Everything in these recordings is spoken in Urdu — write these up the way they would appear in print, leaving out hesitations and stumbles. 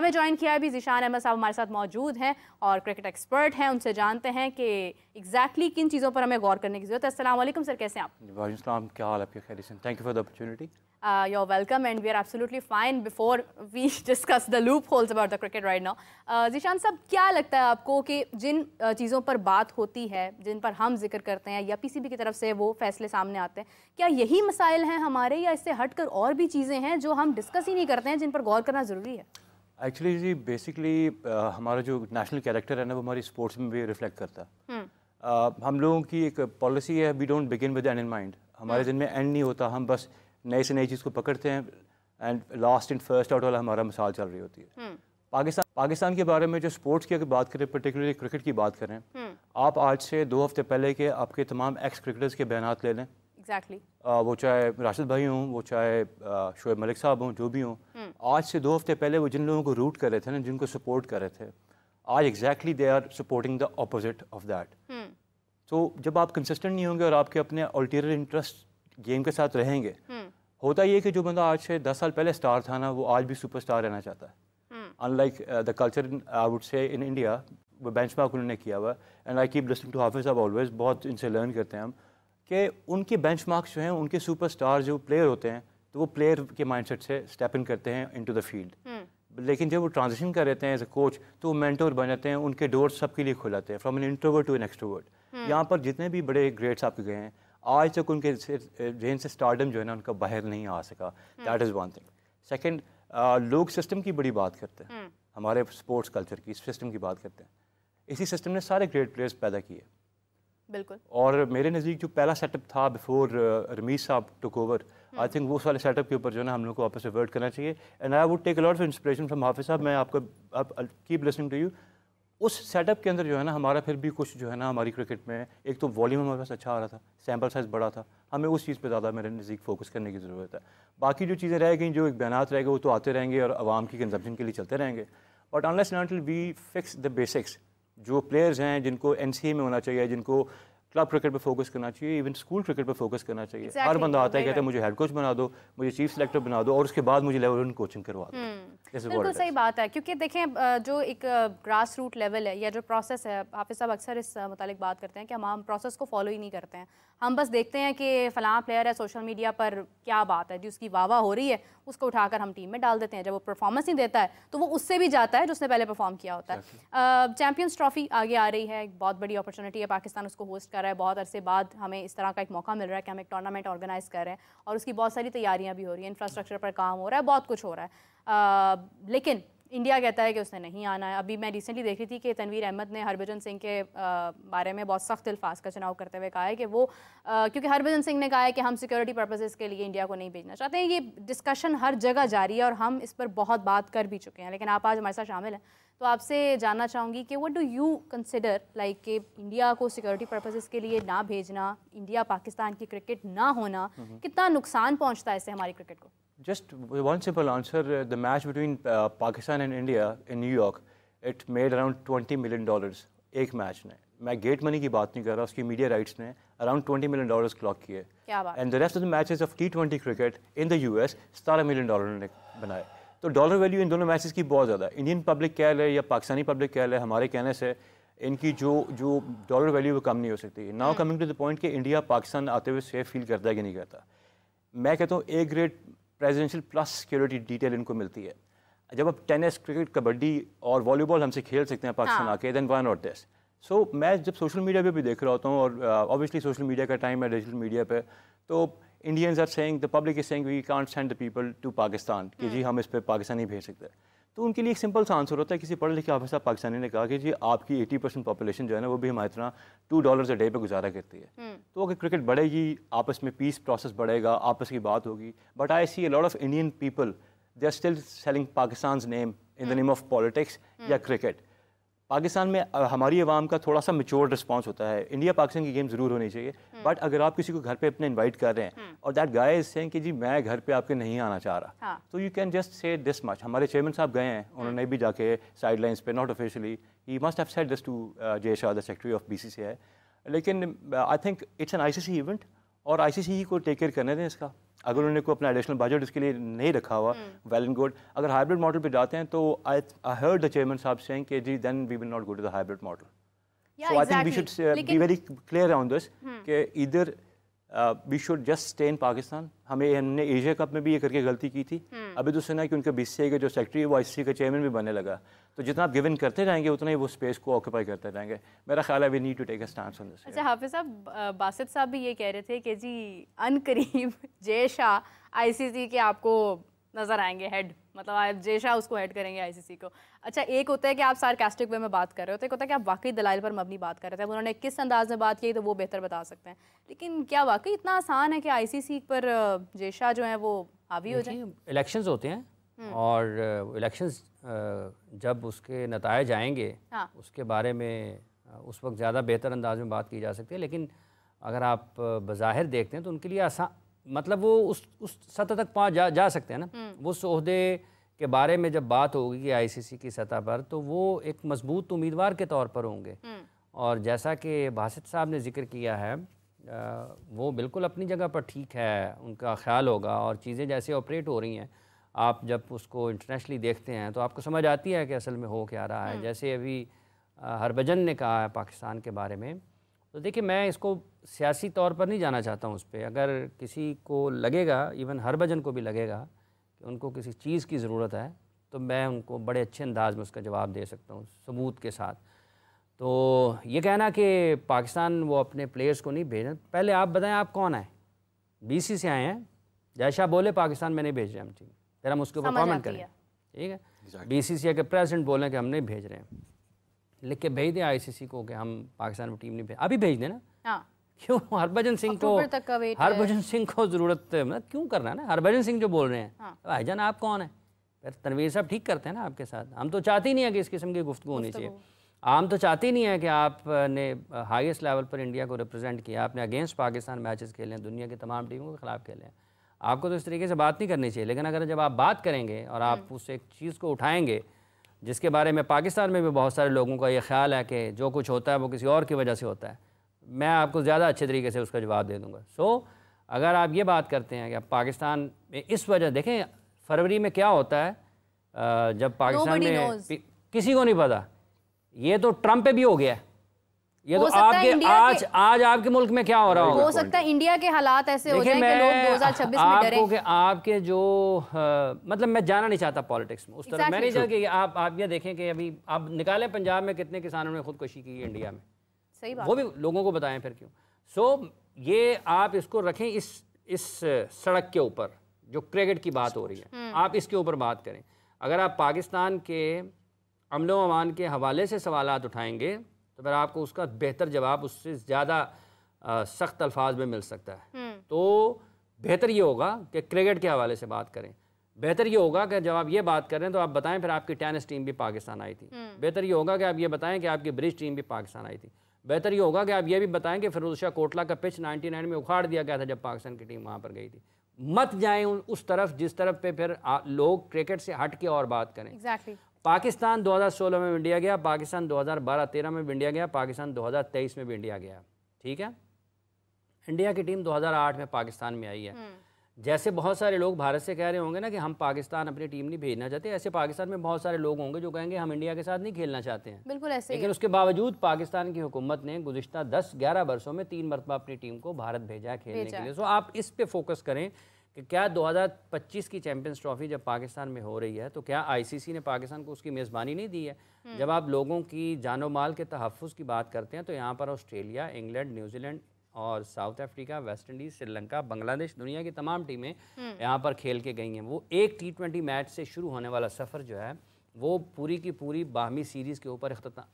ہمیں جوائن کیا بھی ذیشان احمد صاحب ہمارے ساتھ موجود ہیں اور کرکٹ ایکسپرٹ ہیں. ان سے جانتے ہیں کہ ایگزیکٹلی کن چیزوں پر ہمیں غور کرنے کی ضرورت ہے. السلام علیکم سر, کیسے ہیں آپ؟ وعلیکم السلام, کیا حال ہے آپ کے؟ خیریت سے؟ Thank you for the opportunity. You're welcome and we are absolutely fine before we discuss the loopholes about the cricket right now. Zeeshan صاحب, کیا لگتا ہے آپ کو کہ جن چیزوں پر بات ہوتی ہے, جن پر ہم ذکر کرتے ہیں یا پی سی بی کی طرف سے وہ فیصلے سامنے آتے ہیں, کیا یہی مسائل ہیں ہمارے یا اس سے ہٹ کر اور بھی چیزیں ہیں جو ہم ڈسکس ہی نہیں کرتے ہیں, جن پر غور کرنا ضروری ہے؟ ایکچولی جی بیسکلی ہمارا جو نیشنل کیریکٹر ہے نا وہ ہماری اسپورٹس میں بھی ریفلیکٹ کرتا ہے. ہم لوگوں کی ایک پالیسی ہے, we don't begin with end in mind. ہمارے دن میں اینڈ نہیں ہوتا, ہم بس نئے سے نئی چیز کو پکڑتے ہیں and last and first out والا ہمارا مثال چل رہی ہوتی ہے. پاکستان کے بارے میں جو اسپورٹس کی اگر بات کریں, پرٹیکولرلی کرکٹ کی بات کریں, آپ آج سے 2 ہفتے پہلے کے آپ کے تمام ایکس کرکٹرز کے بیانات لے لیں. ایگزیکٹلی وہ چاہے راشد بھائی ہوں, وہ چاہے شعیب ملک صاحب ہوں, جو بھی ہوں, آج سے 2 ہفتے پہلے وہ جن لوگوں کو روٹ کر رہے تھے نا, جن کو سپورٹ کر رہے تھے, آج exactly they are supporting the opposite of that. تو جب آپ کنسسٹنٹ نہیں ہوں گے اور آپ کے اپنے الٹیریئر انٹرسٹ گیم کے ساتھ رہیں گے, ہوتا یہ کہ جو بندہ آج سے 10 سال پہلے اسٹار تھا نا, وہ آج بھی سپر اسٹار رہنا چاہتا ہے. In like the culture I would say in India, وہ بینچ مارک انہوں نے کیا ہوا ہے. And I keep listening to Hafiz Sahib always, بہت ان سے لرن کرتے ہیں ہم کہ ان کے بینچ مارکس جو ہیں, ان کے سپر اسٹار جو پلیئر ہوتے ہیں, تو وہ پلیئر کے مائنڈ سیٹ سے اسٹیپ ان کرتے ہیں ان ٹو دا فیلڈ. لیکن جب وہ ٹرانزیشن کر رہتے ہیں ایز اے کوچ, تو وہ مینٹور بن جاتے ہیں, ان کے ڈور سب کے لیے کھل جاتے ہیں, from an introvert to an extrovert. یہاں پر جتنے بھی بڑے گریٹس آپ کے گئے ہیں, آج تک ان کے ذہن سے اسٹارڈم جو ہے نا ان کا باہر نہیں آ سکا. That is one thing. Second, لوگ سسٹم کی بڑی بات کرتے ہیں, ہمارے اسپورٹس کلچر کی سسٹم کی بات کرتے ہیں. اسی سسٹم نے سارے گریٹ پلیئرس پیدا کیے. بالکل. اور میرے نزدیک جو پہلا سیٹ اپ تھا بفور رمیز صاحب ٹک اوور, آئی تھنک وہ والے سیٹ اپ کے اوپر جو ہے نا ہم لوگ کو واپس ریورٹ کرنا چاہیے. And I would take a lot of inspiration from Hafiz Sahib. میں آپ کو کیپ لسننگ ٹو یو. اس سیٹ اپ کے اندر جو ہے نا ہمارا پھر بھی کچھ جو ہے نا ہماری کرکٹ میں ایک تو والیوم ہمارے پاس اچھا آ رہا تھا, سیمپل سائز بڑا تھا, ہمیں اس چیز پہ زیادہ میرے نزدیک فوکس کرنے کی ضرورت ہے. باقی جو چیزیں رہ گئیں, جو ایک بیانات رہ گئے, وہ تو آتے رہیں گے اور عوام کی کنزمپشن کے لیے چلتے رہیں گے. But unless and until we fix the basics, جو پلیئرز ہیں جن کو این سی اے میں ہونا چاہیے, جن کو کلب کرکٹ پہ فوکس کرنا چاہیے, ایون اسکول کرکٹ پہ فوکس کرنا چاہیے. ہر بندہ آتا ہے کہتا ہے مجھے ہیڈ کوچ بنا دو, مجھے چیف سلیکٹر بنا دو, اور اس کے بعد مجھے لیول 1 کوچنگ کروا دو. بالکل صحیح بات ہے, کیونکہ دیکھیں جو ایک گراس روٹ لیول ہے یا جو پروسیس ہے, حافظ صاحب اکثر اس متعلق بات کرتے ہیں کہ ہم پروسیس کو فالو ہی نہیں کرتے ہیں. ہم بس دیکھتے ہیں کہ فلاں پلیئر ہے سوشل میڈیا پر کیا بات ہے, جو اس کی واہ واہ ہو رہی ہے اس کو اٹھا کر ہم ٹیم میں ڈال دیتے ہیں. جب وہ پرفارمنس نہیں دیتا ہے تو وہ اس سے بھی جاتا ہے جو اس نے پہلے پرفارم کیا ہوتا ہے. چیمپئنز ٹرافی آگے آ رہی ہے, ایک بہت بڑی اپرچونیٹی ہے, پاکستان اس کو ہوسٹ کر رہا ہے. بہت عرصے بعد ہمیں اس طرح کا ایک موقع مل رہا ہے کہ ہم ایک ٹورنامنٹ آرگنائز کر رہے ہیں, اور اس کی بہت ساری تیاریاں بھی ہو رہی ہیں, انفراسٹرکچر پر کام ہو رہا ہے, بہت کچھ ہو رہا ہے. لیکن انڈیا کہتا ہے کہ اس نے نہیں آنا ہے. ابھی میں ریسنٹلی دیکھ رہی تھی کہ تنویر احمد نے ہربھجن سنگھ کے بارے میں بہت سخت الفاظ کا چناؤ کرتے ہوئے کہا ہے کہ وہ, کیونکہ ہربھجن سنگھ نے کہا ہے کہ ہم سیکورٹی پرپزز کے لیے انڈیا کو نہیں بھیجنا چاہتے ہیں. یہ ڈسکشن ہر جگہ جاری ہے اور ہم اس پر بہت بات کر بھی چکے ہیں, لیکن آپ آج ہمارے ساتھ شامل ہیں, تو آپ سے جاننا چاہوں گی کہ what do you consider like کہ انڈیا کو سیکورٹی پرپزز کے لیے نہ بھیجنا, انڈیا پاکستان کی کرکٹ نہ ہونا, کتنا نقصان پہنچتا ہے اس سے ہماری کرکٹ کو؟ Just one simple answer. The match between Pakistan and India in New York, it made around $20 million ایک میچ نے. میں گیٹ منی کی بات نہیں کر رہا, اس کی میڈیا رائٹس نے اراؤنڈ $20 million کلاک کیے. And the rest of the matches of T20 cricket in the US $17 million نے بنائے. تو ڈالر ویلیو ان دونوں میچز کی بہت زیادہ ہے. انڈین پبلک کہہ لے یا پاکستانی پبلک کہہ لے, ہمارے کہنے سے ان کی جو ڈالر ویلیو وہ کم نہیں ہو سکتی. Now coming to the point کہ انڈیا پاکستان آتے ہوئے سیف فیل کرتا ہے کہ نہیں کرتا. میں کہتا ہوں A grade presidential plus security detail ان کو ملتی ہے. جب آپ ٹینس, کرکٹ, کبڈی اور والی بال ہم سے کھیل سکتے ہیں پاکستان آ کے, دین وائی ناٹ دس. سو میں جب سوشل میڈیا پہ بھی دیکھ رہا ہوتا ہوں, اور اوبیسلی سوشل میڈیا کا ٹائم ہے ڈیجیٹل میڈیا پہ, تو Indians are seeing, the public is seeing we can't send the people to Pakistan, کہ جی ہم اس پہ پاکستان نہیں بھیج سکتے. تو ان کے لیے ایک سمپل سا آنسر ہوتا ہے. کسی پڑھے لکھے آفیسر پاکستانی نے کہا کہ جی آپ کی 80% پاپولیشن جو ہے نا وہ بھی ہماری طرح $2 اے ڈے پہ گزارا کرتی ہے. تو اگر کرکٹ بڑھے گی, آپس میں پیس پروسیس بڑھے گا, آپس کی بات ہوگی. But I see a lot of Indian people they are still selling Pakistan's name in the name of politics یا کرکٹ. پاکستان میں ہماری عوام کا تھوڑا سا میچور رسپانس ہوتا ہے. انڈیا پاکستان کی گیم ضرور ہونی چاہیے, بٹ اگر آپ کسی کو گھر پہ اپنے انوائٹ کر رہے ہیں اور دیٹ گائے از سیئنگ کہ جی میں گھر پہ آپ کے نہیں آنا چاہ رہا, تو یو کین جسٹ سے دس مچ. ہمارے چیئرمین صاحب گئے ہیں, انہوں نے بھی جا کے سائڈ لائنس پہ, not officially, he must have said this to Jay Shah, the secretary of BCCI. لیکن I think it's an ICC event, اور آئی سی سی کو ٹیک کیئر کرنے دیں اس کا. اگر انہوں نے کوئی اپنا ایڈیشنل بجٹ اس کے لیے نہیں رکھا ہوا ویل اینڈ گڈ. اگر ہائبرڈ ماڈل پہ جاتے ہیں تو آئی ہرڈ دا چیئرمین صاحب سیئنگ کہ جی then we will not go to the hybrid model. So I think we should be very clear on this کہ either we should just stay in Pakistan. ہم نے ایشیا کپ میں بھی یہ کر کے غلطی کی تھی. ابھی تو سنا ہے کہ ان کا بی سی اے کا جو سیکٹری ہے وہ آئی سی سی کا چیئرمین بھی بننے لگا. تو جتنا آپ گیون کرتے رہیں گے اتنا ہی وہ اسپیس کو آکوپائی کرتے رہیں گے. میرا خیال ہے we need to take a stance on this. اچھا حافظ صاحب، باسط صاحب بھی یہ کہہ رہے تھے کہ جی ان قریب جے شاہ آئی سی سی کے آپ کو نظر آئیں گے ہیڈ، مطلب آپ جے شاہ اس کو ہیڈ کریں گے آئی سی سی کو. اچھا ایک ہوتا ہے کہ آپ سارکاسٹک وے میں بات کر رہے ہوتے ہیں، ایک ہوتا ہے کہ آپ واقعی دلائل پر مبنی بات کر رہے تھے. اب انہوں نے کس انداز میں بات کی تو وہ بہتر بتا سکتے ہیں، لیکن کیا واقعی اتنا آسان ہے کہ آئی سی سی پر جے شاہ جو ہیں وہ حاوی ہو جائیں؟ الیکشنز ہوتے ہیں اور الیکشنز جب اس کے نتائج آئیں گے اس کے بارے میں اس وقت زیادہ بہتر انداز میں بات کی جا سکتی ہے. لیکن اگر آپ بظاہر دیکھتے ہیں تو ان کے لیے آسان، مطلب وہ اس سطح تک پہنچ جا سکتے ہیں نا. وہ اس عہدے کے بارے میں جب بات ہوگی کہ آئی سی سی کی سطح پر تو وہ ایک مضبوط امیدوار کے طور پر ہوں گے. اور جیسا کہ باسط صاحب نے ذکر کیا ہے وہ بالکل اپنی جگہ پر ٹھیک ہے، ان کا خیال ہوگا. اور چیزیں جیسے آپریٹ ہو رہی ہیں، آپ جب اس کو انٹرنیشنلی دیکھتے ہیں تو آپ کو سمجھ آتی ہے کہ اصل میں ہو کیا رہا ہے. جیسے ابھی ہربھجن نے کہا ہے پاکستان کے بارے میں، تو دیکھیں میں اس کو سیاسی طور پر نہیں جانا چاہتا ہوں اس پہ. اگر کسی کو لگے گا، ایون ہربھجن کو بھی لگے گا کہ ان کو کسی چیز کی ضرورت ہے، تو میں ان کو بڑے اچھے انداز میں اس کا جواب دے سکتا ہوں ثبوت کے ساتھ. تو یہ کہنا کہ پاکستان وہ اپنے پلیئرز کو نہیں بھیجیں، پہلے آپ بتائیں آپ کون ہیں؟ بی سی سے آئے ہیں، جے شاہ بولے پاکستان میں نہیں بھیج رہے ہم ٹیم، پھر ہم اس کے اوپر کامنٹ کریں. ٹھیک ہے، بی سی سی کے پریزیڈنٹ بولیں کہ ہم نہیں بھیج رہے ہیں، لکھ کے بھیج دیں آئی سی سی کو کہ ہم پاکستان میں ٹیم نہیں بھیج، ابھی بھیج دیں نا. کیوں ہربھجن سنگھ کو ضرورت کیوں کرنا ہے نا؟ ہربھجن سنگھ جو بول رہے ہیں بھائی جان آپ کون ہیں؟ پھر تنویر صاحب ٹھیک کرتے ہیں نا آپ کے ساتھ. ہم تو چاہتے ہی نہیں ہیں کہ اس قسم کی گفتگو ہونی چاہیے. ہم تو چاہتے ہی نہیں ہیں کہ آپ نے ہائیسٹ لیول پر انڈیا کو ریپرزینٹ کیا، آپ نے اگینسٹ پاکستان میچز کھیلے ہیں، دنیا کی تمام ٹیموں کے خلاف کھیلے ہیں. آپ کو تو اس طریقے سے بات نہیں کرنی چاہیے. لیکن اگر جب آپ بات کریں گے اور آپ اس ایک چیز کو اٹھائیں گے جس کے بارے میں پاکستان میں بھی بہت سارے لوگوں کا یہ خیال ہے کہ جو کچھ ہوتا ہے وہ کسی اور کی وجہ سے ہوتا ہے، میں آپ کو زیادہ اچھے طریقے سے اس کا جواب دے دوں گا. سو اگر آپ یہ بات کرتے ہیں کہ پاکستان میں اس وجہ، دیکھیں فروری میں کیا ہوتا ہے جب پاکستان میں کسی کو نہیں پتا، یہ تو ٹرمپ پہ بھی ہو گیا ہے. یہ تو آپ کے آج آپ کے ملک میں کیا ہو رہا ہوگا. ہو سکتا ہے انڈیا کے حالات ایسے ہو جائیں کہ لوگ 2026 میں ڈریں. آپ کو کہ آپ کے جو مطلب میں جانا نہیں چاہتا پالیٹکس میں اس طرح، میں نہیں چاہتا کہ آپ یہ دیکھیں کہ ابھی آپ نکالیں پنجاب میں کتنے کسانوں نے خودکشی کی ہے انڈیا میں، صحیح بات، وہ بھی لوگوں کو بتائیں پھر کیوں. سو یہ آپ اس کو رکھیں اس سڑک کے اوپر جو کرکٹ کی بات ہو رہی ہے، آپ اس کے اوپر بات کریں. اگر آپ پاکستان کے امن و امان کے حوالے سے سوالات اٹھائیں گے تو پھر آپ کو اس کا بہتر جواب اس سے زیادہ سخت الفاظ میں مل سکتا ہے. تو بہتر یہ ہوگا کہ کرکٹ کے حوالے سے بات کریں. بہتر یہ ہوگا کہ جب آپ یہ بات کر رہے ہیں تو آپ بتائیں پھر آپ کی ٹینس ٹیم بھی پاکستان آئی تھی. بہتر یہ ہوگا کہ آپ یہ بتائیں کہ آپ کی برج ٹیم بھی پاکستان آئی تھی. بہتر یہ ہوگا کہ آپ یہ بھی بتائیں کہ فیروز شاہ کوٹلا کا پچ 99 میں اکھاڑ دیا گیا تھا جب پاکستان کی ٹیم وہاں پر گئی تھی. مت جائیں اس طرف جس طرف پہ پھر لوگ کرکٹ سے ہٹ کے اور بات کریں. پاکستان 2016 میں انڈیا گیا، پاکستان 2012-13 میں بھی انڈیا گیا، پاکستان 2023 میں بھی انڈیا گیا. ٹھیک ہے، انڈیا کی ٹیم 2008 میں پاکستان میں آئی ہے. جیسے بہت سارے لوگ بھارت سے کہہ رہے ہوں گے نا کہ ہم پاکستان اپنی ٹیم نہیں بھیجنا چاہتے، ایسے پاکستان میں بہت سارے لوگ ہوں گے جو کہیں گے ہم انڈیا کے ساتھ نہیں کھیلنا چاہتے ہیں. بالکل ایسے. لیکن اس کے باوجود پاکستان کی حکومت نے گزشتہ 10-11 برسوں میں 3 مرتبہ اپنی ٹیم کو بھارت بھیجا ہے کھیلنے کے لیے. سو آپ اس پہ فوکس کریں کہ کیا 2025 کی چیمپئنز ٹرافی جب پاکستان میں ہو رہی ہے تو کیا آئی سی سی نے پاکستان کو اس کی میزبانی نہیں دی ہے. جب آپ لوگوں کی جان و مال کے تحفظ کی بات کرتے ہیں تو یہاں پر آسٹریلیا، انگلینڈ، نیوزی لینڈ اور South Africa, West Indies, Sri Lanka, بنگلہ دیش، دنیا کی تمام ٹیمیں یہاں پر کھیل کے گئی ہیں. وہ ایک T20 میچ سے شروع ہونے والا سفر جو ہے وہ پوری کی پوری باہمی سیریز کے اوپر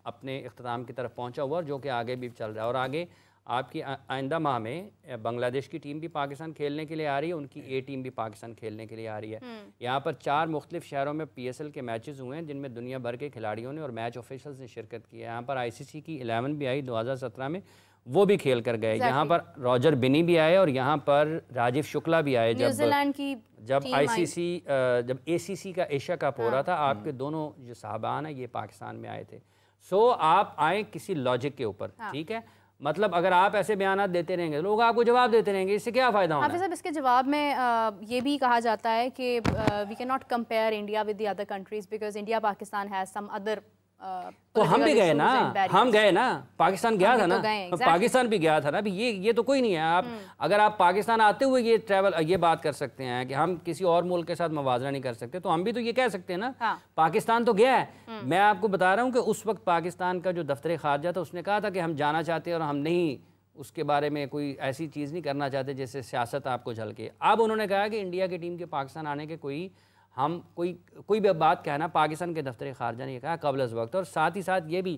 اپنے اختتام کی طرف پہنچا ہوا اور جو کہ آگے بھی چل رہا ہے. اور آگے آپ کی آئندہ ماہ میں بنگلہ دیش کی ٹیم بھی پاکستان کھیلنے کے لیے آ رہی ہے، ان کی اے ٹیم بھی پاکستان کھیلنے کے لیے آ رہی ہے. یہاں پر 4 مختلف شہروں میں PSL کے میچز ہوئے ہیں جن میں دنیا بھر کے کھلاڑیوں نے اور میچ آفیشلز نے شرکت کی ہے. یہاں پر ICC کی 11 بھی آئی 2017 میں، وہ بھی کھیل کر گئے. یہاں پر راجر بنی بھی آئے اور یہاں پر راجیو شکلا بھی آئے. جب ACC کا ایشیا کپ ہو رہا تھا آپ کے دونوں جو صاحبان ہیں یہ پاکستان میں آئے تھے. سو آپ آئیں کسی لاجک کے اوپر، ٹھیک ہے. مطلب اگر آپ ایسے بیانات دیتے رہیں گے لوگ آپ کو جواب دیتے رہیں گے، اس سے کیا فائدہ ہونا ہے؟ حافظ صاحب اس کے جواب میں یہ بھی کہا جاتا ہے کہ we can not compare India with the other countries because India Pakistan has some other. تو ہم بھی گئے نا، ہم گئے نا، پاکستان گیا تھا نا، پاکستان بھی گیا تھا نا. یہ تو کوئی نہیں ہے. آپ اگر آپ پاکستان آتے ہوئے یہ بات کر سکتے ہیں کہ ہم کسی اور ملک کے ساتھ موازنہ نہیں کر سکتے، تو ہم بھی تو یہ کہہ سکتے ہیں نا. پاکستان تو گیا ہے. میں آپ کو بتا رہا ہوں کہ اس وقت پاکستان کا جو دفتر خارجہ تھا اس نے کہا تھا کہ ہم جانا چاہتے ہیں اور ہم نہیں اس کے بارے میں کوئی ایسی چیز نہیں کرنا چاہتے جیسے سیاست آپ کو جھلکے. اب انہوں نے کہا کہ انڈیا کی ٹیم کے پاکستان آنے کے کوئی بھی بات کہنا پاکستان کے دفتر خارجہ نے کہا قبل از وقت. اور ساتھ ہی ساتھ یہ بھی